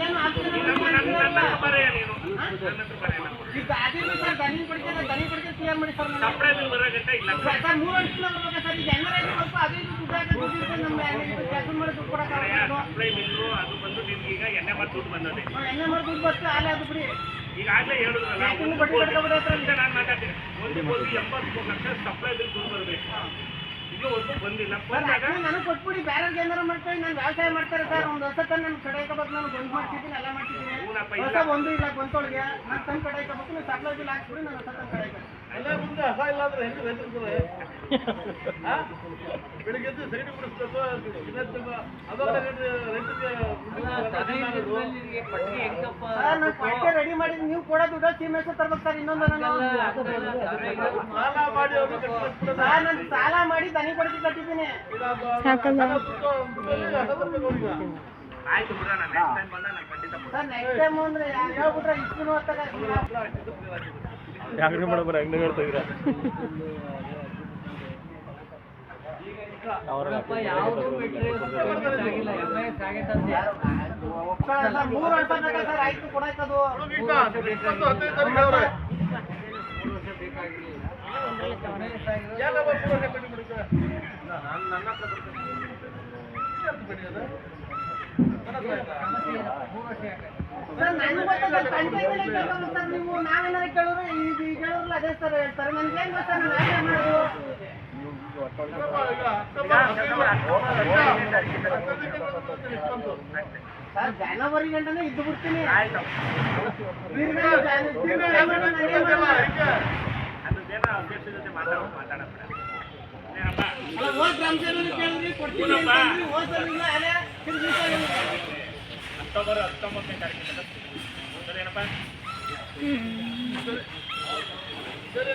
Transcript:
ಏನು ಆಗ್ತಿಲ್ಲ ಈಗ ಅದಿಲ್ಲ ಸರ್ ದನಿ ಕೊಡ್ಕೆ ಕ್ಲಿಯರ್ ಮಾಡಿ ಸರ್ ಸರ್ 3 ವರ್ಷದಿಂದ ಬರ್ಬೇಕಾ ಸರ್ ಈಗ ಹೆಂಗಾರ ಸ್ವಲ್ಪ ಅದೇ ದುಡ್ಡು ಹಾಕಿ ದುಡ್ಡು ನಮ್ಮ ಕೆಲಸ ಮಾಡಿ ದುಡ್ಡು ಕೊಡೋಕ್ಕಾಗಲ್ಲ ಅದು ಬಂದು ನಿಮ್ಗೆ ಈಗ ಎಣ್ಣೆ ಮಾಡಿ ದುಡ್ಡು ಬಂದದೆ ಎಣ್ಣೆ ಮಾಡಿ ದುಡ್ಡು ಬರ್ತದೆ ಆಲೆ ಅದು ಬಿಡಿ ಈಗಾಗಲೇ ಹೇಳಿದ್ರಲ್ಲ ನಾನು ಮಾತಾಡ್ತೀನಿ 1,80 ಲಕ್ಷ ಸಪ್ಲೈ ದುಡ್ಡು ಬರಬೇಕು ಇದುವರೆಗೂ ಬಂದಿಲ್ಲ ನನಗೆ ಕೊಟ್ಬಿಡಿ ಬೇರೆ ಏನಾರು ಮಾಡ್ತಾರೆ ನಾನು ವ್ಯವಸಾಯ ಮಾಡ್ತಾರೆ ಸರ್ ಒಂದು ಹೊಸ ತಂದು ನನ್ನ ಕಡೆ ಹಾಕಬೇಕು ನಾನು ಬಂದ್ ಮಾಡ್ತಿದ್ದೀನಿ ಎಲ್ಲ ಮಾಡ್ತಿದ್ದೀನಿ ಹೊಸ ಒಂದು ಇಲ್ಲ ಗೊಂತೊಳಗೆ ನಾನು ತಂದು ಕಡೆ ಹಾಕಬೇಕು ನೀವು ಸಪ್ಲೈ ಬಿಲ್ ಹಾಕ್ಬಿಡಿ ನಾನು ಹೊಸ ತಂದು ಕಡೆ ಹಾಕಬೇಕು ಅಲ್ಲೇ ಮುಂದೆ ಹಸ ಇಲ್ಲ ಅಂದ್ರೆ ಹೆಂಗೆ ರೈತರ್ತದೆ ಬೆಳಿಗ್ಗೆ ಸೈಡ್ ಬಿಡಿಸ್ಬೇಕು ಅದೆಲ್ಲ ನಾನು ಪಟ್ಟೆ ರೆಡಿ ಮಾಡಿ ನೀವು ಕೊಡೋ ದುಡ್ಡು ಸಿಮೆಂಟ್ ತರ್ಬೇಕು ಸರ್ ಇನ್ನೊಂದು ಸಾಲ ಮಾಡಿ ನಾನು ಸಾಲ ಮಾಡಿ ದನಿ ಕೊಡಕ್ಕೆ ಕಟ್ಟಿದ್ದೀನಿ ಆಯ್ತು ಬಿಡೋಣ ನೆಕ್ಸ್ಟ್ ಟೈಮ್ ಬಂದಾಗ ನಾನು ಖಂಡಿತ ಸರ್ ನೆಕ್ಸ್ಟ್ ಟೈಮ್ ಅಂದ್ರೆ ಹೇಳ್ಬಿಟ್ರೆ ಇಷ್ಟು ಹೊತ್ತಾಗ ಯಾಕ್ರಿ ಮೇಡಮ್ ಹೆಂಗ್ ಹೇಳ್ತಾ ಇದ್ದೀರಾ ಮೂರು ವರ್ಷ ಸರ್ ಆಯ್ತು ಕೊಡಾಯ್ತದು ನೀವು ನಾವೇನಾರ ಕೇಳಿದ್ರೆ ಈಗ ಕೇಳಿದ್ರಲ್ಲ ಅದೇ ಸರ್ ಹೇಳ್ತಾರೆ ನನ್ಗೆ ಏನ್ ಗೊತ್ತಾ ನಾನು ವ್ಯಾಪಾರ ಮಾಡೋದು ಸರ್ ಜನವರಿ ಗಂಟನೇ ಇದ್ದು ಬಿಡ್ತೀನಿ ಕೇಳಿದ್ರಿ ಕೊಡ್ತೀನಿ ಹೋದ್ಸಲಿಲ್ಲ ಅದೇ ಅಕ್ಟೋಬರ್ 19ನೇ ತಾರೀಕಿಗೆ ಸರಿನಪ್ಪ ಸರಿ